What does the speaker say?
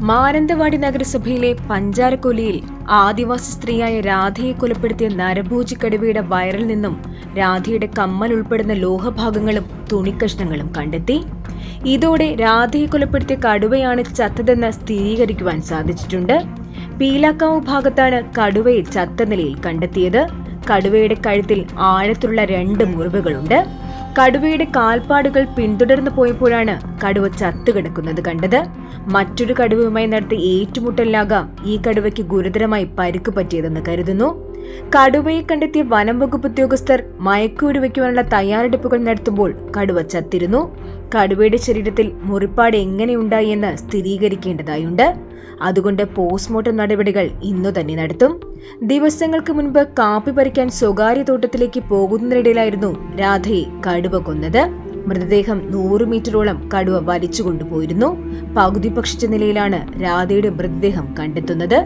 മാനന്തവാടി നഗരസഭയിലെ പഞ്ചാരക്കൊല്ലിയിൽ ആദിവാസി സ്ത്രീയായ രാധയെ കൊലപ്പെടുത്തിയ നരഭോജി കടുവയുടെ വയറിൽ നിന്നും രാധയുടെ കമ്മൽ ഉൾപ്പെടുന്ന ലോഹഭാഗങ്ങളും തുണിക്കഷ്ണങ്ങളും കണ്ടെത്തി. ഇതോടെ രാധയെ കൊലപ്പെടുത്തിയ കടുവയാണ് ചത്തതെന്ന് സ്ഥിരീകരിക്കുവാൻ സാധിച്ചിട്ടുണ്ട്. പീലാക്കാവ് ഭാഗത്താണ് കടുവയെ ചത്ത നിലയിൽ കണ്ടെത്തിയത്. കടുവയുടെ കഴുത്തിൽ ആഴത്തിലുള്ള 2 മുറിവുകളുണ്ട്. കടുവയുടെ കാൽപ്പാടുകൾ പിന്തുടർന്നു പോയപ്പോഴാണ് കടുവ ചത്തുകിടക്കുന്നത് കണ്ടത്. മറ്റൊരു കടുവയുമായി നടത്തിയ ഏറ്റുമുട്ടലിലാകാം ഈ കടുവയ്ക്ക് ഗുരുതരമായി പരിക്ക് പറ്റിയതെന്ന് കരുതുന്നു. കടുവയെ കണ്ടെത്തിയ വനം വകുപ്പ് ഉദ്യോഗസ്ഥർ മയക്കുവെടിവെക്കുവാനുള്ള തയ്യാറെടുപ്പുകൾ നടത്തുമ്പോൾ കടുവ ചത്തിരുന്നു. കടുവയുടെ ശരീരത്തിൽ മുറിപ്പാട് എങ്ങനെയുണ്ടായി എന്ന് സ്ഥിരീകരിക്കേണ്ടതായുണ്ട്. അതുകൊണ്ട് പോസ്റ്റ്മോർട്ടം നടപടികൾ ഇന്നു തന്നെ നടത്തും. ദിവസങ്ങൾക്ക് മുൻപ് കാപ്പി പറിക്കാൻ സ്വകാര്യ തോട്ടത്തിലേക്ക് പോകുന്നതിനിടയിലായിരുന്നു രാധയെ കടുവ കൊന്നത്. മൃതദേഹം 100 മീറ്ററോളം കടുവ വലിച്ചു കൊണ്ടുപോയിരുന്നു. പകുതി ഭക്ഷിച്ച നിലയിലാണ് രാധയുടെ മൃതദേഹം കണ്ടെത്തുന്നത്.